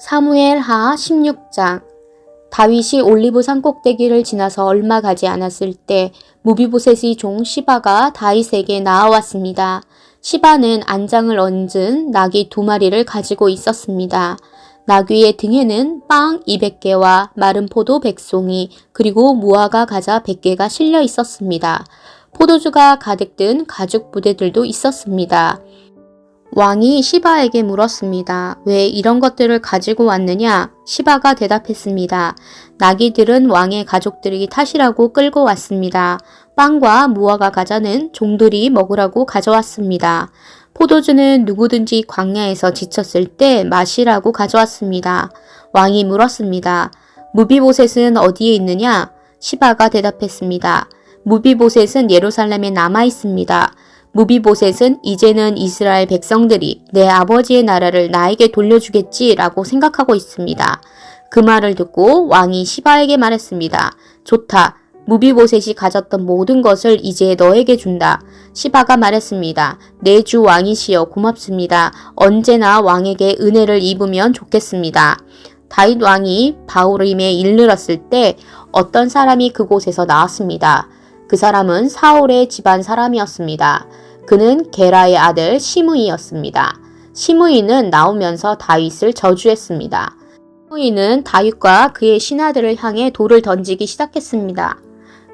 사무엘하 16장. 다윗이 올리브산 꼭대기를 지나서 얼마 가지 않았을 때 무비보셋의 종 시바가 다윗에게 나아왔습니다. 시바는 안장을 얹은 나귀 2마리를 가지고 있었습니다. 나귀의 등에는 빵 200개와 마른 포도 100송이 그리고 무화과 과자 100개가 실려 있었습니다. 포도주가 가득 든 가죽 부대들도 있었습니다. 왕이 시바에게 물었습니다. 왜 이런 것들을 가지고 왔느냐? 시바가 대답했습니다. 나귀들은 왕의 가족들이 타시라고 끌고 왔습니다. 빵과 무화과 과자는 종들이 먹으라고 가져왔습니다. 포도주는 누구든지 광야에서 지쳤을 때 마시라고 가져왔습니다. 왕이 물었습니다. 무비보셋은 어디에 있느냐? 시바가 대답했습니다. 무비보셋은 예루살렘에 남아 있습니다. 무비보셋은 이제는 이스라엘 백성들이 내 아버지의 나라를 나에게 돌려주겠지라고 생각하고 있습니다. 그 말을 듣고 왕이 시바에게 말했습니다. 좋다. 무비보셋이 가졌던 모든 것을 이제 너에게 준다. 시바가 말했습니다. 내 주 왕이시여 고맙습니다. 언제나 왕에게 은혜를 입으면 좋겠습니다. 다윗 왕이 바후림에 이르렀을 때 어떤 사람이 그곳에서 나왔습니다. 그 사람은 사울의 집안 사람이었습니다. 그는 게라의 아들 시므이였습니다. 시므이는 나오면서 다윗을 저주했습니다. 시므이는 다윗과 그의 신하들을 향해 돌을 던지기 시작했습니다.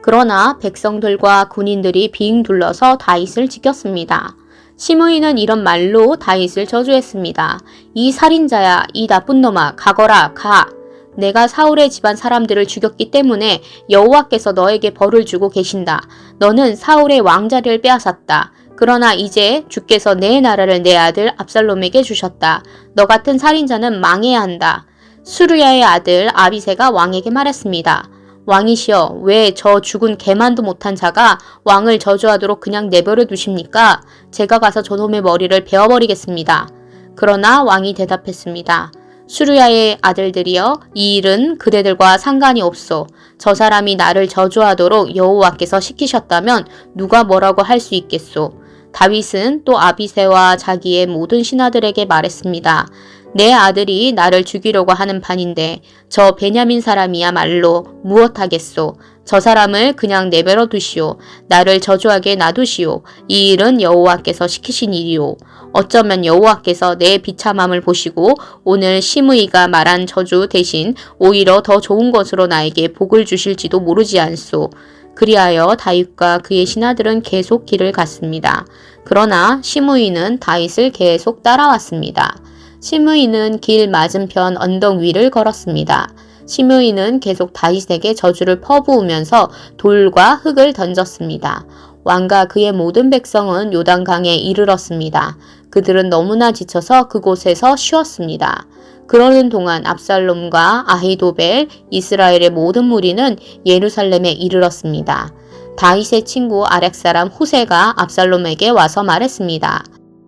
그러나 백성들과 군인들이 빙 둘러서 다윗을 지켰습니다. 시므이는 이런 말로 다윗을 저주했습니다. 이 살인자야, 이 나쁜 놈아, 가거라, 가. 내가 사울의 집안 사람들을 죽였기 때문에 여호와께서 너에게 벌을 주고 계신다. 너는 사울의 왕자리를 빼앗았다. 그러나 이제 주께서 내 나라를 내 아들 압살롬에게 주셨다. 너 같은 살인자는 망해야 한다. 수르야의 아들 아비새가 왕에게 말했습니다. 왕이시여, 왜 저 죽은 개만도 못한 자가 왕을 저주하도록 그냥 내버려 두십니까? 제가 가서 저놈의 머리를 베어버리겠습니다. 그러나 왕이 대답했습니다. 수르야의 아들들이여, 이 일은 그대들과 상관이 없소. 저 사람이 나를 저주하도록 여호와께서 시키셨다면 누가 뭐라고 할 수 있겠소. 다윗은 또 아비새와 자기의 모든 신하들에게 말했습니다. 내 아들이 나를 죽이려고 하는 판인데 저 베냐민 사람이야말로 무엇하겠소. 저 사람을 그냥 내버려 두시오. 나를 저주하게 놔두시오. 이 일은 여호와께서 시키신 일이오. 어쩌면 여호와께서 내 비참함을 보시고 오늘 시므이가 말한 저주 대신 오히려 더 좋은 것으로 나에게 복을 주실지도 모르지 않소. 그리하여 다윗과 그의 신하들은 계속 길을 갔습니다. 그러나 시므이는 다윗을 계속 따라왔습니다. 시므이는 길 맞은편 언덕 위를 걸었습니다. 시므이는 계속 다윗에게 저주를 퍼부으면서 돌과 흙을 던졌습니다. 왕과 그의 모든 백성은 요단강에 이르렀습니다. 그들은 너무나 지쳐서 그곳에서 쉬었습니다. 그러는 동안 압살롬과 아히도벨, 이스라엘의 모든 무리는 예루살렘에 이르렀습니다. 다윗의 친구 아렉 사람 후세가 압살롬에게 와서 말했습니다.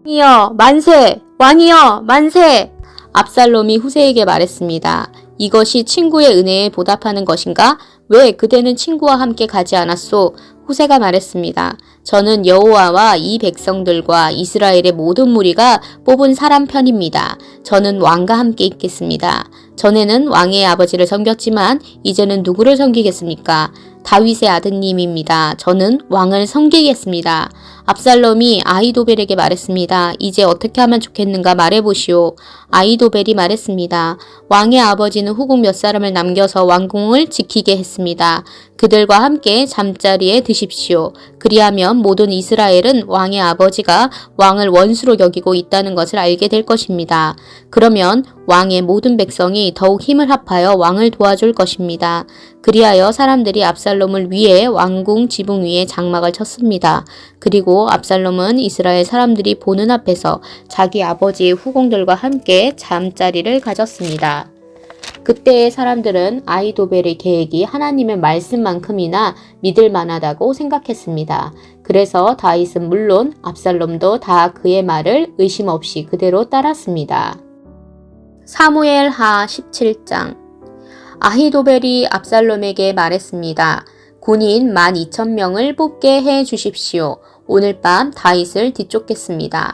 왕이여 만세! 왕이여 만세! 압살롬이 후세에게 말했습니다. 이것이 친구의 은혜에 보답하는 것인가? 왜 그대는 친구와 함께 가지 않았소? 후세가 말했습니다. 저는 여호와와 이 백성들과 이스라엘의 모든 무리가 뽑은 사람 편입니다. 저는 왕과 함께 있겠습니다. 전에는 왕의 아버지를 섬겼지만 이제는 누구를 섬기겠습니까? 다윗의 아드님입니다. 저는 왕을 섬기겠습니다. 압살롬이 아히도벨에게 말했습니다. 이제 어떻게 하면 좋겠는가 말해보시오. 아히도벨이 말했습니다. 왕의 아버지는 후궁 몇 사람을 남겨서 왕궁을 지키게 했습니다. 그들과 함께 잠자리에 드십시오. 그리하면 모든 이스라엘은 왕의 아버지가 왕을 원수로 여기고 있다는 것을 알게 될 것입니다. 그러면 왕의 모든 백성이 더욱 힘을 합하여 왕을 도와줄 것입니다. 그리하여 사람들이 압살롬을 위해 왕궁 지붕 위에 장막을 쳤습니다. 그리고 압살롬은 이스라엘 사람들이 보는 앞에서 자기 아버지의 후궁들과 함께 잠자리를 가졌습니다. 그때의 사람들은 아히도벨의 계획이 하나님의 말씀만큼이나 믿을 만하다고 생각했습니다. 그래서 다윗은 물론 압살롬도 다 그의 말을 의심 없이 그대로 따랐습니다. 사무엘하 17장. 아히도벨이 압살롬에게 말했습니다. 군인 12,000명을 뽑게 해 주십시오. 오늘 밤 다윗을 뒤쫓겠습니다.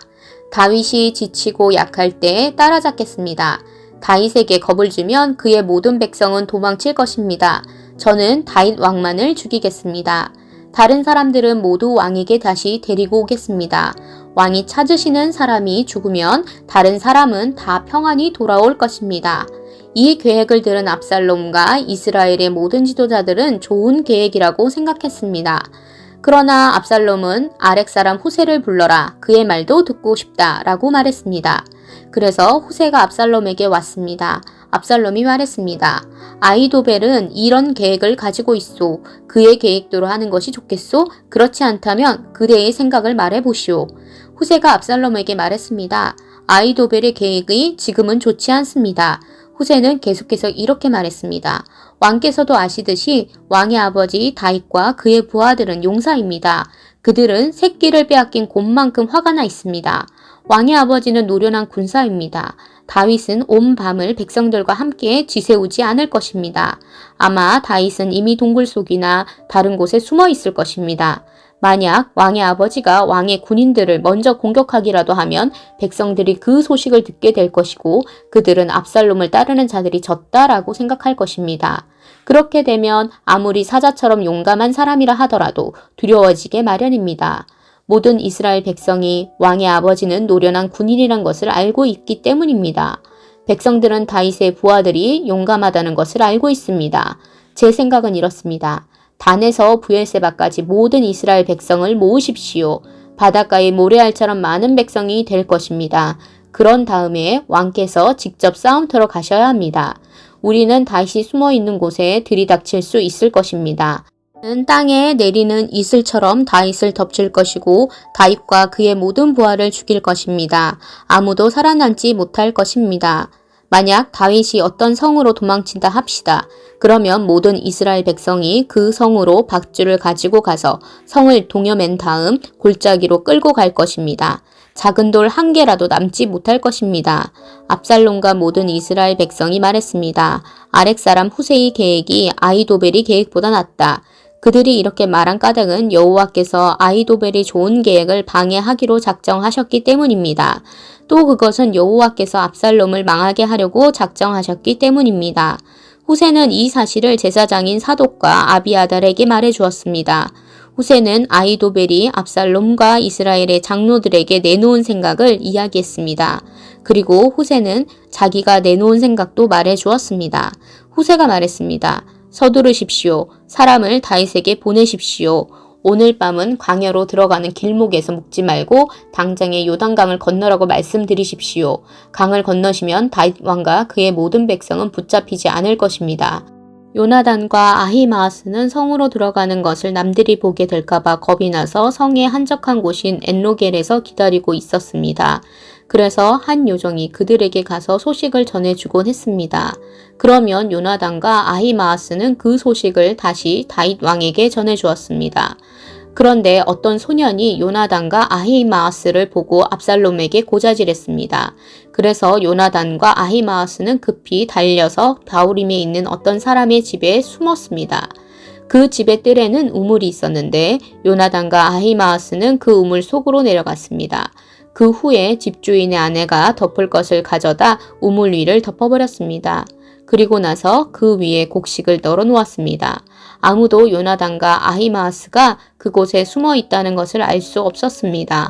다윗이 지치고 약할 때 따라잡겠습니다. 다윗에게 겁을 주면 그의 모든 백성은 도망칠 것입니다. 저는 다윗 왕만을 죽이겠습니다. 다른 사람들은 모두 왕에게 다시 데리고 오겠습니다. 왕이 찾으시는 사람이 죽으면 다른 사람은 다 평안히 돌아올 것입니다. 이 계획을 들은 압살롬과 이스라엘의 모든 지도자들은 좋은 계획이라고 생각했습니다. 그러나 압살롬은 아렉 사람 후세를 불러라. 그의 말도 듣고 싶다 라고 말했습니다. 그래서 후세가 압살롬에게 왔습니다. 압살롬이 말했습니다. 아히도벨은 이런 계획을 가지고 있소. 그의 계획대로 하는 것이 좋겠소? 그렇지 않다면 그대의 생각을 말해보시오. 후세가 압살롬에게 말했습니다. 아히도벨의 계획이 지금은 좋지 않습니다. 후세는 계속해서 이렇게 말했습니다. 왕께서도 아시듯이 왕의 아버지 다윗과 그의 부하들은 용사입니다. 그들은 새끼를 빼앗긴 곰만큼 화가 나 있습니다. 왕의 아버지는 노련한 군사입니다. 다윗은 온 밤을 백성들과 함께 지새우지 않을 것입니다. 아마 다윗은 이미 동굴 속이나 다른 곳에 숨어 있을 것입니다. 만약 왕의 아버지가 왕의 군인들을 먼저 공격하기라도 하면 백성들이 그 소식을 듣게 될 것이고 그들은 압살롬을 따르는 자들이 졌다라고 생각할 것입니다. 그렇게 되면 아무리 사자처럼 용감한 사람이라 하더라도 두려워지게 마련입니다. 모든 이스라엘 백성이 왕의 아버지는 노련한 군인이란 것을 알고 있기 때문입니다. 백성들은 다윗의 부하들이 용감하다는 것을 알고 있습니다. 제 생각은 이렇습니다. 단에서 브엘세바까지 모든 이스라엘 백성을 모으십시오. 바닷가의 모래알처럼 많은 백성이 될 것입니다. 그런 다음에 왕께서 직접 싸움터로 가셔야 합니다. 우리는 다윗이 숨어 있는 곳에 들이닥칠 수 있을 것입니다. 땅에 내리는 이슬처럼 다윗을 덮칠 것이고 다윗과 그의 모든 부하를 죽일 것입니다. 아무도 살아남지 못할 것입니다. 만약 다윗이 어떤 성으로 도망친다 합시다. 그러면 모든 이스라엘 백성이 그 성으로 박주를 가지고 가서 성을 동여맨 다음 골짜기로 끌고 갈 것입니다. 작은 돌 한 개라도 남지 못할 것입니다. 압살롬과 모든 이스라엘 백성이 말했습니다. 아렉 사람 후세의 계획이 아히도벨의 계획보다 낫다. 그들이 이렇게 말한 까닭은 여호와께서 아히도벨이 좋은 계획을 방해하기로 작정하셨기 때문입니다. 또 그것은 여호와께서 압살롬을 망하게 하려고 작정하셨기 때문입니다. 후세는 이 사실을 제사장인 사독과 아비아달에게 말해 주었습니다. 후세는 아히도벨이 압살롬과 이스라엘의 장로들에게 내놓은 생각을 이야기했습니다. 그리고 후세는 자기가 내놓은 생각도 말해 주었습니다. 후세가 말했습니다. 서두르십시오. 사람을 다윗에게 보내십시오. 오늘 밤은 광야로 들어가는 길목에서 묵지 말고 당장에 요단강을 건너라고 말씀드리십시오. 강을 건너시면 다윗 왕과 그의 모든 백성은 붙잡히지 않을 것입니다. 요나단과 아히마아스는 성으로 들어가는 것을 남들이 보게 될까봐 겁이 나서 성의 한적한 곳인 엔로겔에서 기다리고 있었습니다. 그래서 한 요정이 그들에게 가서 소식을 전해주곤 했습니다. 그러면 요나단과 아히마아스는 그 소식을 다시 다윗 왕에게 전해주었습니다. 그런데 어떤 소년이 요나단과 아히마아스를 보고 압살롬에게 고자질했습니다. 그래서 요나단과 아히마아스는 급히 달려서 바후림에 있는 어떤 사람의 집에 숨었습니다. 그 집의 뜰에는 우물이 있었는데 요나단과 아히마아스는 그 우물 속으로 내려갔습니다. 그 후에 집주인의 아내가 덮을 것을 가져다 우물 위를 덮어버렸습니다. 그리고 나서 그 위에 곡식을 널어 놓았습니다. 아무도 요나단과 아히마아스가 그곳에 숨어 있다는 것을 알 수 없었습니다.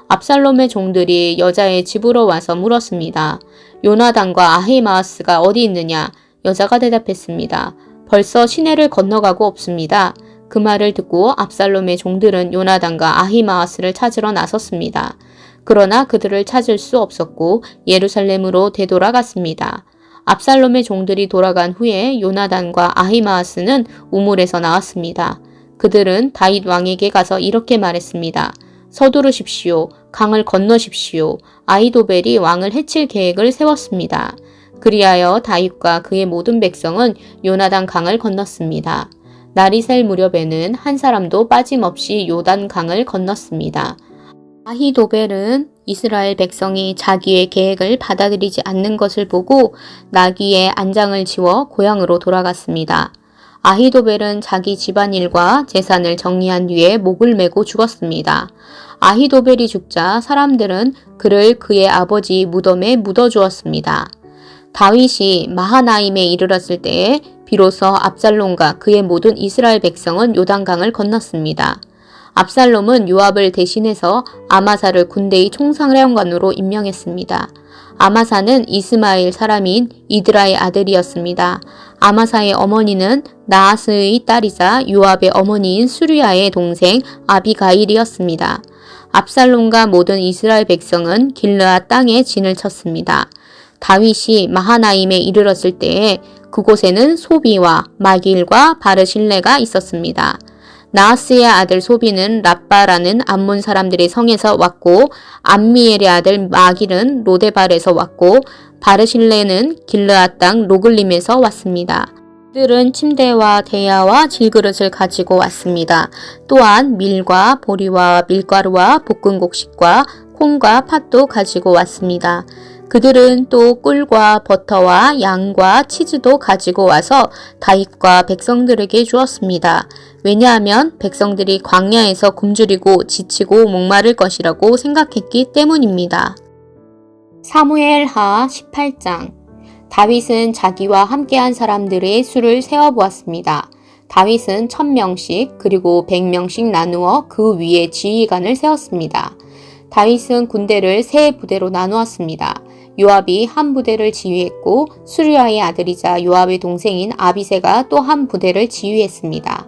압살롬의 종들이 여자의 집으로 와서 물었습니다. 요나단과 아히마아스가 어디 있느냐? 여자가 대답했습니다. 벌써 시내를 건너가고 없습니다. 그 말을 듣고 압살롬의 종들은 요나단과 아히마아스를 찾으러 나섰습니다. 그러나 그들을 찾을 수 없었고 예루살렘으로 되돌아갔습니다. 압살롬의 종들이 돌아간 후에 요나단과 아히마아스는 우물에서 나왔습니다. 그들은 다윗 왕에게 가서 이렇게 말했습니다. 서두르십시오. 강을 건너십시오. 아히도벨이 왕을 해칠 계획을 세웠습니다. 그리하여 다윗과 그의 모든 백성은 요나단 강을 건넜습니다. 날이 셀 무렵에는 한 사람도 빠짐없이 요단 강을 건넜습니다. 아히도벨은 이스라엘 백성이 자기의 계획을 받아들이지 않는 것을 보고 나귀의 안장을 지워 고향으로 돌아갔습니다. 아히도벨은 자기 집안일과 재산을 정리한 뒤에 목을 메고 죽었습니다. 아히도벨이 죽자 사람들은 그를 그의 아버지 무덤에 묻어주었습니다. 다윗이 마하나임에 이르렀을 때에 비로소 압살롬과 그의 모든 이스라엘 백성은 요단강을 건넜습니다. 압살롬은 요압을 대신해서 아마사를 군대의 총사령관으로 임명했습니다. 아마사는 이스마엘 사람인 이드라의 아들이었습니다. 아마사의 어머니는 나하스의 딸이자 요압의 어머니인 수리아의 동생 아비가일이었습니다. 압살롬과 모든 이스라엘 백성은 길르앗 땅에 진을 쳤습니다. 다윗이 마하나임에 이르렀을 때에 그곳에는 소비와 마길과 바르실레가 있었습니다. 나하스의 아들 소비는 랍바라는 암몬 사람들의 성에서 왔고 암미엘의 아들 마길은 로데발에서 왔고 바르실레는 길르앗 땅 로글림에서 왔습니다. 그들은 침대와 대야와 질그릇을 가지고 왔습니다. 또한 밀과 보리와 밀가루와 볶은 곡식과 콩과 팥도 가지고 왔습니다. 그들은 또 꿀과 버터와 양과 치즈도 가지고 와서 다윗과 백성들에게 주었습니다. 왜냐하면 백성들이 광야에서 굶주리고 지치고 목마를 것이라고 생각했기 때문입니다. 사무엘하 18장. 다윗은 자기와 함께한 사람들의 수를 세어보았습니다. 다윗은 1000명씩 그리고 100명씩 나누어 그 위에 지휘관을 세웠습니다. 다윗은 군대를 세 부대로 나누었습니다. 요압이 한 부대를 지휘했고 수리아의 아들이자 요압의 동생인 아비새가 또 한 부대를 지휘했습니다.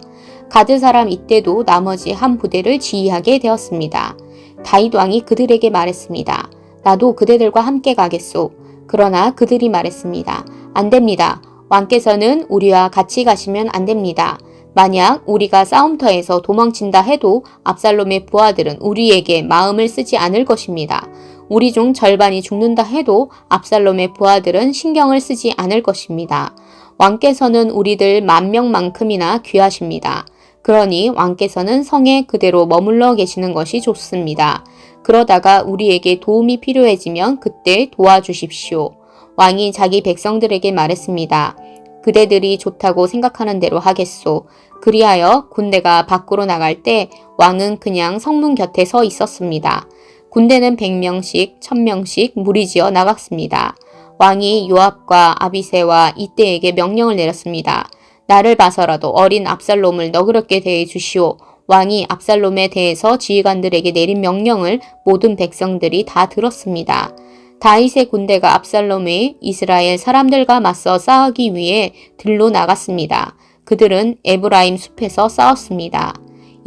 가드 사람 이때도 나머지 한 부대를 지휘하게 되었습니다. 다윗 왕이 그들에게 말했습니다. 나도 그대들과 함께 가겠소. 그러나 그들이 말했습니다. 안 됩니다. 왕께서는 우리와 같이 가시면 안 됩니다. 만약 우리가 싸움터에서 도망친다 해도 압살롬의 부하들은 우리에게 마음을 쓰지 않을 것입니다. 우리 중 절반이 죽는다 해도 압살롬의 부하들은 신경을 쓰지 않을 것입니다. 왕께서는 우리들 10,000명만큼이나 귀하십니다. 그러니 왕께서는 성에 그대로 머물러 계시는 것이 좋습니다. 그러다가 우리에게 도움이 필요해지면 그때 도와주십시오. 왕이 자기 백성들에게 말했습니다. 그대들이 좋다고 생각하는 대로 하겠소. 그리하여 군대가 밖으로 나갈 때 왕은 그냥 성문 곁에 서 있었습니다. 군대는 100명씩, 1000명씩 무리지어 나갔습니다. 왕이 요압과 아비새와 이때에게 명령을 내렸습니다. 나를 봐서라도 어린 압살롬을 너그럽게 대해 주시오. 왕이 압살롬에 대해서 지휘관들에게 내린 명령을 모든 백성들이 다 들었습니다. 다윗의 군대가 압살롬의 이스라엘 사람들과 맞서 싸우기 위해 들로 나갔습니다. 그들은 에브라임 숲에서 싸웠습니다.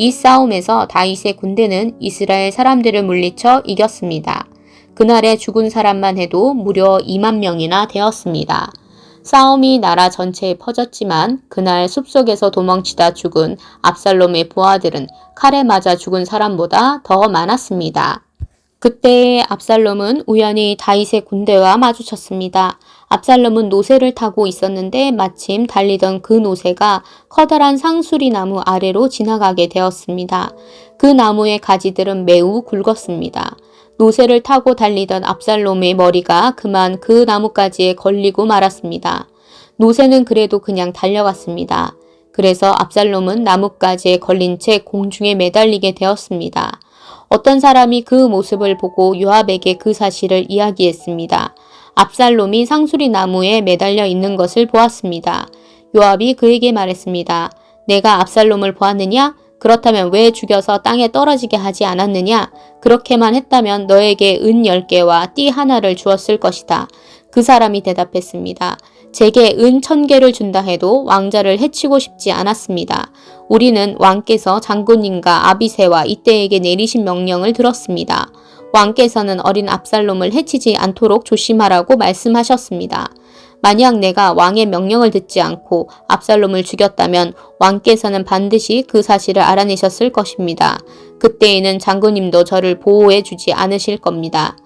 이 싸움에서 다윗의 군대는 이스라엘 사람들을 물리쳐 이겼습니다. 그날에 죽은 사람만 해도 무려 20,000명이나 되었습니다. 싸움이 나라 전체에 퍼졌지만 그날 숲속에서 도망치다 죽은 압살롬의 부하들은 칼에 맞아 죽은 사람보다 더 많았습니다. 그때 압살롬은 우연히 다윗의 군대와 마주쳤습니다. 압살롬은 노새를 타고 있었는데 마침 달리던 그 노새가 커다란 상수리 나무 아래로 지나가게 되었습니다. 그 나무의 가지들은 매우 굵었습니다. 노새를 타고 달리던 압살롬의 머리가 그만 그 나뭇가지에 걸리고 말았습니다. 노새는 그래도 그냥 달려갔습니다. 그래서 압살롬은 나뭇가지에 걸린 채 공중에 매달리게 되었습니다. 어떤 사람이 그 모습을 보고 요압에게 그 사실을 이야기했습니다. 압살롬이 상수리 나무에 매달려 있는 것을 보았습니다. 요압이 그에게 말했습니다. 내가 압살롬을 보았느냐? 그렇다면 왜 죽여서 땅에 떨어지게 하지 않았느냐? 그렇게만 했다면 너에게 은 10개와 띠 하나를 주었을 것이다. 그 사람이 대답했습니다. 제게 은 1000개를 준다 해도 왕자를 해치고 싶지 않았습니다. 우리는 왕께서 장군님과 아비새와 이때에게 내리신 명령을 들었습니다. 왕께서는 어린 압살롬을 해치지 않도록 조심하라고 말씀하셨습니다. 만약 내가 왕의 명령을 듣지 않고 압살롬을 죽였다면 왕께서는 반드시 그 사실을 알아내셨을 것입니다. 그때에는 장군님도 저를 보호해 주지 않으실 겁니다.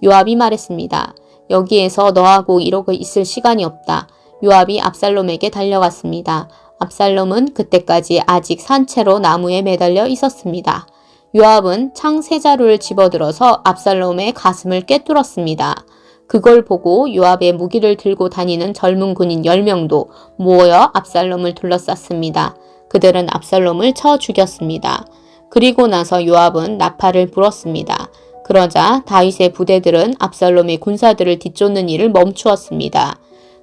요압이 말했습니다. 여기에서 너하고 이러고 있을 시간이 없다. 요압이 압살롬에게 달려갔습니다. 압살롬은 그때까지 아직 산채로 나무에 매달려 있었습니다. 요압은 창 3자루를 집어들어서 압살롬의 가슴을 꿰뚫었습니다. 그걸 보고 요압의 무기를 들고 다니는 젊은 군인 10명도 모여 압살롬을 둘러쌌습니다. 그들은 압살롬을 쳐 죽였습니다. 그리고 나서 요압은 나팔을 불었습니다. 그러자 다윗의 부대들은 압살롬의 군사들을 뒤쫓는 일을 멈추었습니다.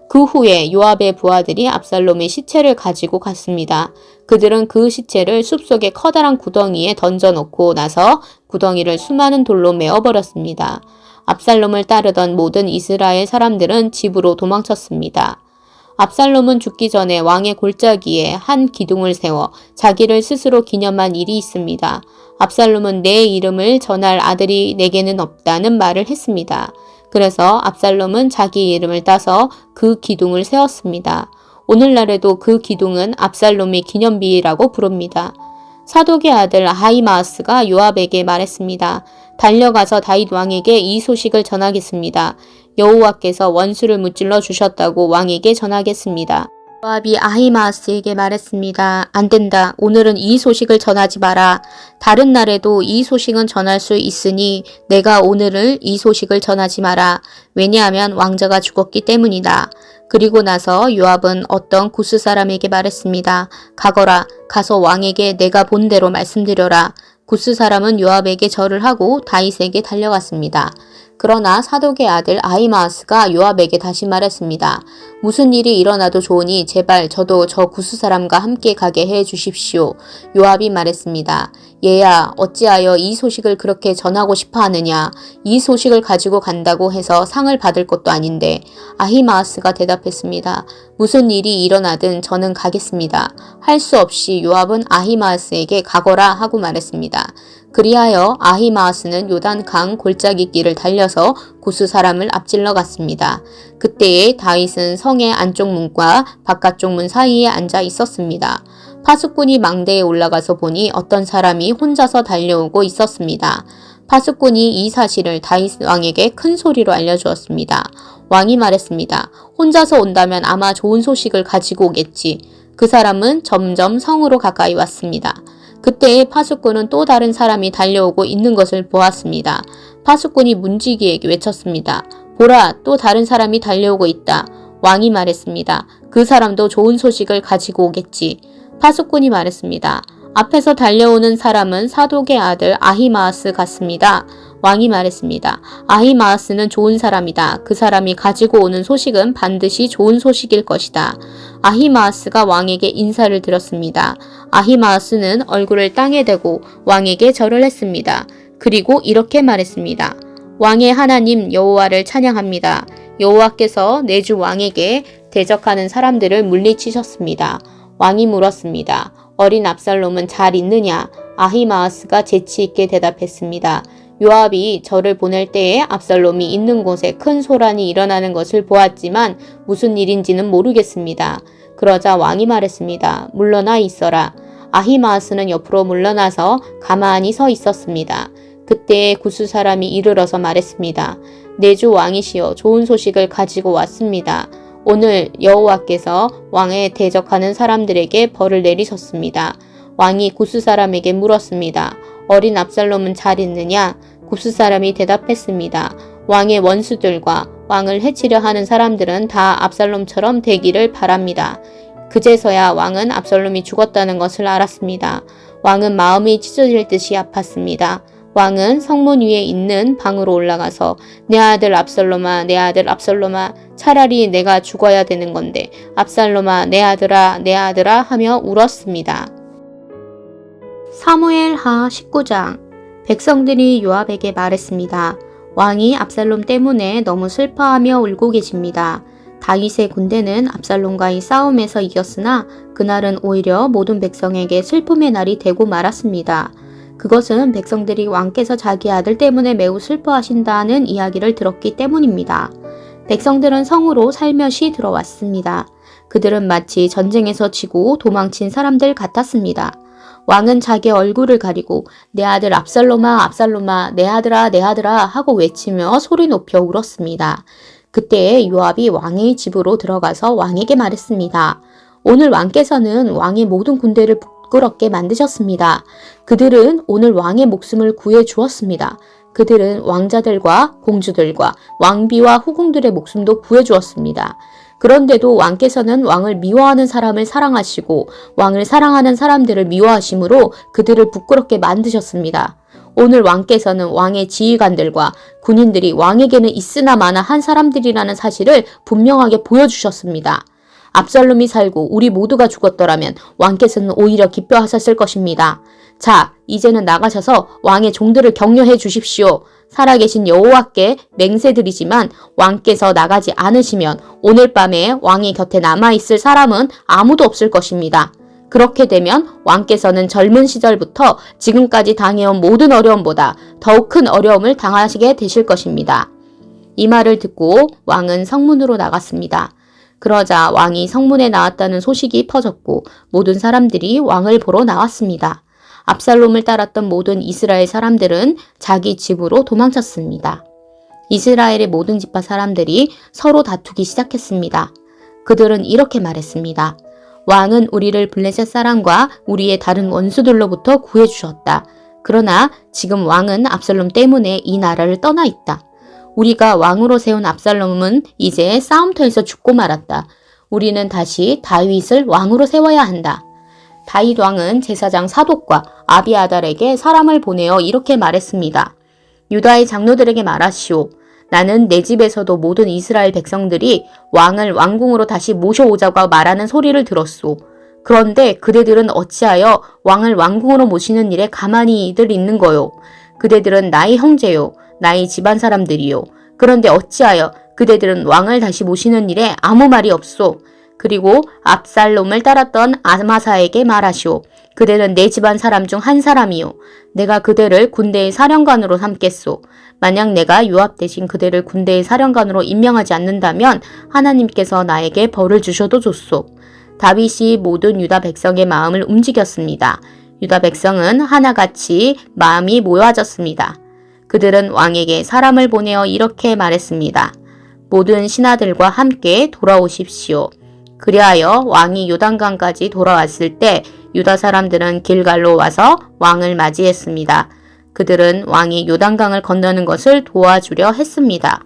그 후에 요압의 부하들이 압살롬의 시체를 가지고 갔습니다. 그들은 그 시체를 숲속의 커다란 구덩이에 던져놓고 나서 구덩이를 수많은 돌로 메어버렸습니다. 압살롬을 따르던 모든 이스라엘 사람들은 집으로 도망쳤습니다. 압살롬은 죽기 전에 왕의 골짜기에 한 기둥을 세워 자기를 스스로 기념한 일이 있습니다. 압살롬은 내 이름을 전할 아들이 내게는 없다는 말을 했습니다. 그래서 압살롬은 자기 이름을 따서 그 기둥을 세웠습니다. 오늘날에도 그 기둥은 압살롬의 기념비라고 부릅니다. 사독의 아들 아히마아스가 요압에게 말했습니다. 달려가서 다윗 왕에게 이 소식을 전하겠습니다. 여호와께서 원수를 무찔러 주셨다고 왕에게 전하겠습니다. 요압이 아히마아스에게 말했습니다. 안 된다. 오늘은 이 소식을 전하지 마라. 다른 날에도 이 소식은 전할 수 있으니 내가 오늘을 이 소식을 전하지 마라. 왜냐하면 왕자가 죽었기 때문이다. 그리고 나서 요압은 어떤 구스 사람에게 말했습니다. 가거라. 가서 왕에게 내가 본 대로 말씀드려라. 구스 사람은 요압에게 절을 하고 다윗에게 달려갔습니다. 그러나 사독의 아들 아히마아스가 요압에게 다시 말했습니다. 무슨 일이 일어나도 좋으니 제발 저도 저 구스 사람과 함께 가게 해 주십시오. 요압이 말했습니다. 얘야, 어찌하여 이 소식을 그렇게 전하고 싶어 하느냐? 이 소식을 가지고 간다고 해서 상을 받을 것도 아닌데. 아히마아스가 대답했습니다. 무슨 일이 일어나든 저는 가겠습니다. 할 수 없이 요압은 아히마아스에게 가거라 하고 말했습니다. 그리하여 아히마아스는 요단강 골짜기 길을 달려서 구스 사람을 앞질러 갔습니다. 그때에 다윗은 성의 안쪽 문과 바깥쪽 문 사이에 앉아 있었습니다. 파수꾼이 망대에 올라가서 보니 어떤 사람이 혼자서 달려오고 있었습니다. 파수꾼이 이 사실을 다윗 왕에게 큰 소리로 알려주었습니다. 왕이 말했습니다. 혼자서 온다면 아마 좋은 소식을 가지고 오겠지. 그 사람은 점점 성으로 가까이 왔습니다. 그때에 파수꾼은 또 다른 사람이 달려오고 있는 것을 보았습니다. 파수꾼이 문지기에게 외쳤습니다. 보라, 또 다른 사람이 달려오고 있다. 왕이 말했습니다. 그 사람도 좋은 소식을 가지고 오겠지. 파수꾼이 말했습니다. 앞에서 달려오는 사람은 사독의 아들 아히마아스 같습니다. 왕이 말했습니다. 아히마아스는 좋은 사람이다. 그 사람이 가지고 오는 소식은 반드시 좋은 소식일 것이다. 아히마아스가 왕에게 인사를 드렸습니다. 아히마아스는 얼굴을 땅에 대고 왕에게 절을 했습니다. 그리고 이렇게 말했습니다. 왕의 하나님 여호와를 찬양합니다. 여호와께서 내 주 왕에게 대적하는 사람들을 물리치셨습니다. 왕이 물었습니다. 어린 압살롬은 잘 있느냐? 아히마아스가 재치 있게 대답했습니다. 요압이 저를 보낼 때에 압살롬이 있는 곳에 큰 소란이 일어나는 것을 보았지만 무슨 일인지는 모르겠습니다. 그러자 왕이 말했습니다. 물러나 있어라. 아히마아스는 옆으로 물러나서 가만히 서 있었습니다. 그때 구스 사람이 이르러서 말했습니다. 내 주 왕이시여 좋은 소식을 가지고 왔습니다. 오늘 여호와께서 왕에 대적하는 사람들에게 벌을 내리셨습니다. 왕이 구스 사람에게 물었습니다. 어린 압살롬은 잘 있느냐? 구스 사람이 대답했습니다. 왕의 원수들과 왕을 해치려 하는 사람들은 다 압살롬처럼 되기를 바랍니다. 그제서야 왕은 압살롬이 죽었다는 것을 알았습니다. 왕은 마음이 찢어질 듯이 아팠습니다. 왕은 성문 위에 있는 방으로 올라가서 내 아들 압살롬아, 내 아들 압살롬아, 차라리 내가 죽어야 되는 건데 압살롬아, 내 아들아, 내 아들아 하며 울었습니다. 사무엘하 19장. 백성들이 요압에게 말했습니다. 왕이 압살롬 때문에 너무 슬퍼하며 울고 계십니다. 다윗의 군대는 압살롬과의 싸움에서 이겼으나 그날은 오히려 모든 백성에게 슬픔의 날이 되고 말았습니다. 그것은 백성들이 왕께서 자기 아들 때문에 매우 슬퍼하신다는 이야기를 들었기 때문입니다. 백성들은 성으로 살며시 들어왔습니다. 그들은 마치 전쟁에서 지고 도망친 사람들 같았습니다. 왕은 자기 얼굴을 가리고 내 아들 압살롬아, 압살롬아, 내 아들아, 내 아들아 하고 외치며 소리 높여 울었습니다. 그때 요압이 왕의 집으로 들어가서 왕에게 말했습니다. 오늘 왕께서는 왕의 모든 군대를 부끄럽게 만드셨습니다. 그들은 오늘 왕의 목숨을 구해 주었습니다. 그들은 왕자들과 공주들과 왕비와 후궁들의 목숨도 구해 주었습니다. 그런데도 왕께서는 왕을 미워하는 사람을 사랑하시고 왕을 사랑하는 사람들을 미워하심으로 그들을 부끄럽게 만드셨습니다. 오늘 왕께서는 왕의 지휘관들과 군인들이 왕에게는 있으나 마나 한 사람들이라는 사실을 분명하게 보여주셨습니다. 압살롬이 살고 우리 모두가 죽었더라면 왕께서는 오히려 기뻐하셨을 것입니다. 자, 이제는 나가셔서 왕의 종들을 격려해 주십시오. 살아계신 여호와께 맹세드리지만 왕께서 나가지 않으시면 오늘 밤에 왕의 곁에 남아있을 사람은 아무도 없을 것입니다. 그렇게 되면 왕께서는 젊은 시절부터 지금까지 당해온 모든 어려움보다 더욱 큰 어려움을 당하시게 되실 것입니다. 이 말을 듣고 왕은 성문으로 나갔습니다. 그러자 왕이 성문에 나왔다는 소식이 퍼졌고 모든 사람들이 왕을 보러 나왔습니다. 압살롬을 따랐던 모든 이스라엘 사람들은 자기 집으로 도망쳤습니다. 이스라엘의 모든 지파 사람들이 서로 다투기 시작했습니다. 그들은 이렇게 말했습니다. 왕은 우리를 블레셋 사람과 우리의 다른 원수들로부터 구해주셨다. 그러나 지금 왕은 압살롬 때문에 이 나라를 떠나 있다. 우리가 왕으로 세운 압살롬은 이제 싸움터에서 죽고 말았다. 우리는 다시 다윗을 왕으로 세워야 한다. 다윗 왕은 제사장 사독과 아비아달에게 사람을 보내어 이렇게 말했습니다. 유다의 장로들에게 말하시오. 나는 내 집에서도 모든 이스라엘 백성들이 왕을 왕궁으로 다시 모셔오자고 말하는 소리를 들었소. 그런데 그대들은 어찌하여 왕을 왕궁으로 모시는 일에 가만히들 있는 거요. 그대들은 나의 형제요. 나의 집안 사람들이요. 그런데 어찌하여 그대들은 왕을 다시 모시는 일에 아무 말이 없소. 그리고 압살롬을 따랐던 아마사에게 말하시오. 그대는 내 집안 사람 중 한 사람이요. 내가 그대를 군대의 사령관으로 삼겠소. 만약 내가 요압 대신 그대를 군대의 사령관으로 임명하지 않는다면 하나님께서 나에게 벌을 주셔도 좋소. 다윗이 모든 유다 백성의 마음을 움직였습니다. 유다 백성은 하나같이 마음이 모여졌습니다. 그들은 왕에게 사람을 보내어 이렇게 말했습니다. 모든 신하들과 함께 돌아오십시오. 그리하여 왕이 요단강까지 돌아왔을 때 유다 사람들은 길갈로 와서 왕을 맞이했습니다. 그들은 왕이 요단강을 건너는 것을 도와주려 했습니다.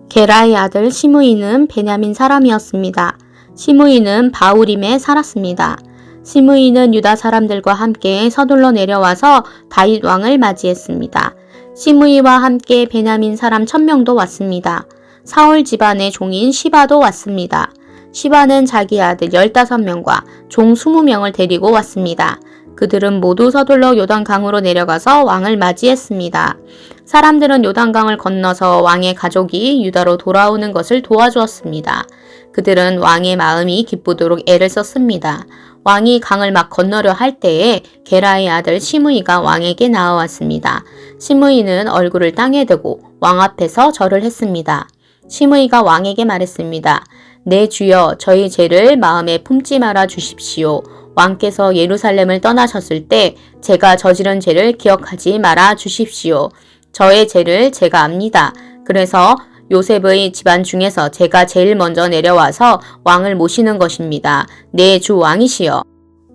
게라의 아들 시므이는 베냐민 사람이었습니다. 시므이는 바우림에 살았습니다. 시므이는 유다 사람들과 함께 서둘러 내려와서 다윗 왕을 맞이했습니다. 시므이와 함께 베냐민 사람 1000명도 왔습니다. 사울 집안의 종인 시바도 왔습니다. 시바는 자기 아들 15명과 종 20명을 데리고 왔습니다. 그들은 모두 서둘러 요단강으로 내려가서 왕을 맞이했습니다. 사람들은 요단강을 건너서 왕의 가족이 유다로 돌아오는 것을 도와주었습니다. 그들은 왕의 마음이 기쁘도록 애를 썼습니다. 왕이 강을 막 건너려 할 때에 게라의 아들 시므이가 왕에게 나와왔습니다. 시므이는 얼굴을 땅에 대고 왕 앞에서 절을 했습니다. 시므이가 왕에게 말했습니다. 내 주여, 저희 죄를 마음에 품지 말아 주십시오. 왕께서 예루살렘을 떠나셨을 때 제가 저지른 죄를 기억하지 말아 주십시오. 저의 죄를 제가 압니다. 그래서 요셉의 집안 중에서 제가 제일 먼저 내려와서 왕을 모시는 것입니다. 내 주 왕이시여.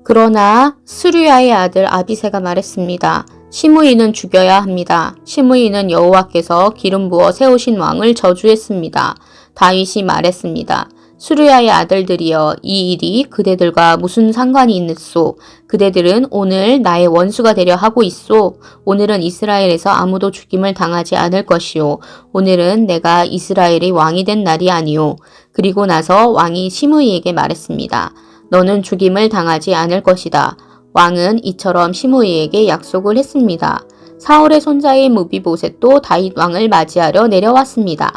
그러나 스루야의 아들 아비새가 말했습니다. 시므이는 죽여야 합니다. 시므이는 여호와께서 기름 부어 세우신 왕을 저주했습니다. 다윗이 말했습니다. 수르야의 아들들이여, 이 일이 그대들과 무슨 상관이 있느소? 그대들은 오늘 나의 원수가 되려 하고 있소. 오늘은 이스라엘에서 아무도 죽임을 당하지 않을 것이요. 오늘은 내가 이스라엘의 왕이 된 날이 아니요. 그리고 나서 왕이 시므이에게 말했습니다. 너는 죽임을 당하지 않을 것이다. 왕은 이처럼 시므이에게 약속을 했습니다. 사울의 손자의 무비보셋도 다윗 왕을 맞이하려 내려왔습니다.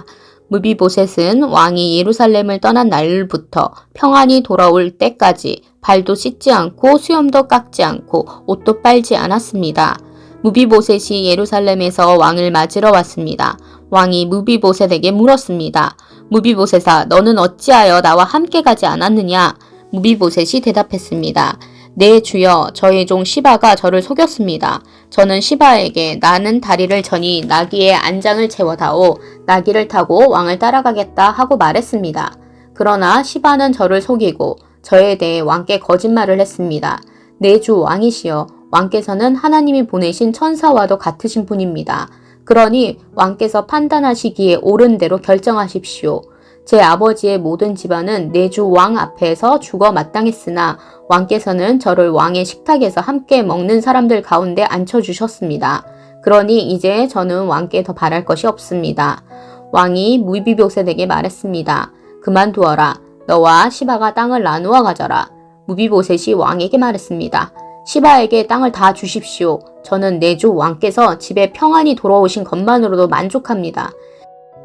무비보셋은 왕이 예루살렘을 떠난 날부터 평안히 돌아올 때까지 발도 씻지 않고 수염도 깎지 않고 옷도 빨지 않았습니다. 무비보셋이 예루살렘에서 왕을 맞으러 왔습니다. 왕이 무비보셋에게 물었습니다. 무비보셋아, 너는 어찌하여 나와 함께 가지 않았느냐? 무비보셋이 대답했습니다. 네 주여, 저의 종 시바가 저를 속였습니다. 저는 시바에게 나는 다리를 저니 나귀의 안장을 채워다오. 나귀를 타고 왕을 따라가겠다 하고 말했습니다. 그러나 시바는 저를 속이고 저에 대해 왕께 거짓말을 했습니다. 내 주 왕이시여, 왕께서는 하나님이 보내신 천사와도 같으신 분입니다. 그러니 왕께서 판단하시기에 옳은 대로 결정하십시오. 제 아버지의 모든 집안은 내 주 왕 앞에서 죽어 마땅했으나 왕께서는 저를 왕의 식탁에서 함께 먹는 사람들 가운데 앉혀주셨습니다. 그러니 이제 저는 왕께 더 바랄 것이 없습니다. 왕이 무비보셋에게 말했습니다. 그만두어라. 너와 시바가 땅을 나누어 가져라. 무비보셋이 왕에게 말했습니다. 시바에게 땅을 다 주십시오. 저는 내 주 왕께서 집에 평안히 돌아오신 것만으로도 만족합니다.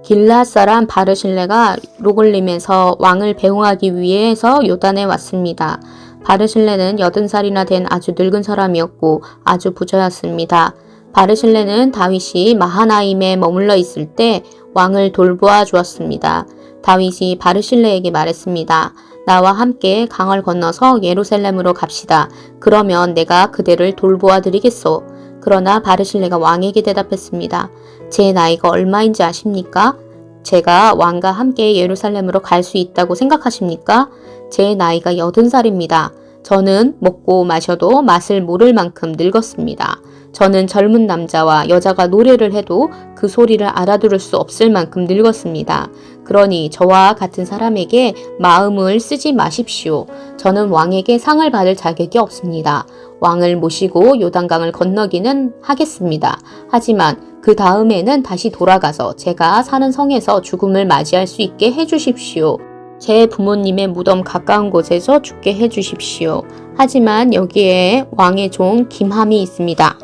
길앗 사람 바르실레가 로글림에서 왕을 배웅하기 위해서 요단에 왔습니다. 바르실레는 80살이나 된 아주 늙은 사람이었고 아주 부자였습니다. 바르실레는 다윗이 마하나임에 머물러 있을 때 왕을 돌보아 주었습니다. 다윗이 바르실레에게 말했습니다. 나와 함께 강을 건너서 예루살렘으로 갑시다. 그러면 내가 그대를 돌보아 드리겠소. 그러나 바르실레가 왕에게 대답했습니다. 제 나이가 얼마인지 아십니까? 제가 왕과 함께 예루살렘으로 갈 수 있다고 생각하십니까? 제 나이가 80살입니다. 저는 먹고 마셔도 맛을 모를 만큼 늙었습니다. 저는 젊은 남자와 여자가 노래를 해도 그 소리를 알아들을 수 없을 만큼 늙었습니다. 그러니 저와 같은 사람에게 마음을 쓰지 마십시오. 저는 왕에게 상을 받을 자격이 없습니다. 왕을 모시고 요단강을 건너기는 하겠습니다. 하지만 그 다음에는 다시 돌아가서 제가 사는 성에서 죽음을 맞이할 수 있게 해주십시오. 제 부모님의 무덤 가까운 곳에서 죽게 해주십시오. 하지만 여기에 왕의 종 김함이 있습니다.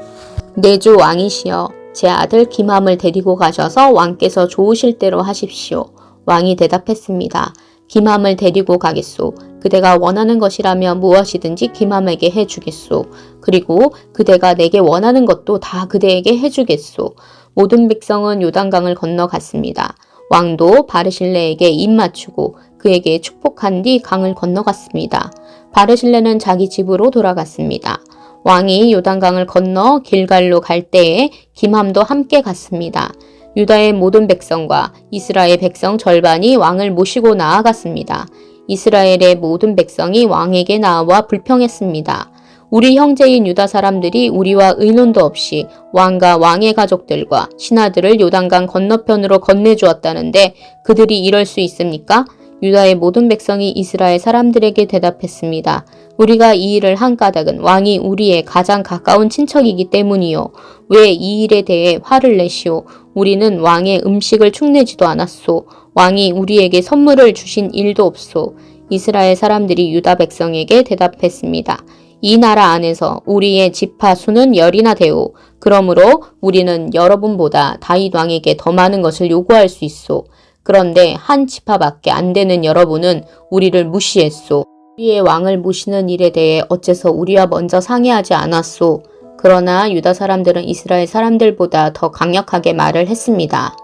내주 왕이시여, 제 아들 김함을 데리고 가셔서 왕께서 좋으실 대로 하십시오. 왕이 대답했습니다. 김함을 데리고 가겠소. 그대가 원하는 것이라면 무엇이든지 김함에게 해주겠소. 그리고 그대가 내게 원하는 것도 다 그대에게 해주겠소. 모든 백성은 요단강을 건너갔습니다. 왕도 바르실레에게 입 맞추고 그에게 축복한 뒤 강을 건너갔습니다. 바르실레는 자기 집으로 돌아갔습니다. 왕이 요단강을 건너 길갈로 갈 때에 김함도 함께 갔습니다. 유다의 모든 백성과 이스라엘 백성 절반이 왕을 모시고 나아갔습니다. 이스라엘의 모든 백성이 왕에게 나와 불평했습니다. 우리 형제인 유다 사람들이 우리와 의논도 없이 왕과 왕의 가족들과 신하들을 요단강 건너편으로 건네주었다는데 그들이 이럴 수 있습니까? 유다의 모든 백성이 이스라엘 사람들에게 대답했습니다. 우리가 이 일을 한 까닭은 왕이 우리의 가장 가까운 친척이기 때문이요. 왜 이 일에 대해 화를 내시오? 우리는 왕의 음식을 축내지도 않았소. 왕이 우리에게 선물을 주신 일도 없소. 이스라엘 사람들이 유다 백성에게 대답했습니다. 이 나라 안에서 우리의 지파 수는 10이나 되오. 그러므로 우리는 여러분보다 다윗 왕에게 더 많은 것을 요구할 수 있소. 그런데 한 지파밖에 안 되는 여러분은 우리를 무시했소. 우리의 왕을 모시는 일에 대해 어째서 우리와 먼저 상의하지 않았소. 그러나 유다 사람들은 이스라엘 사람들보다 더 강력하게 말을 했습니다.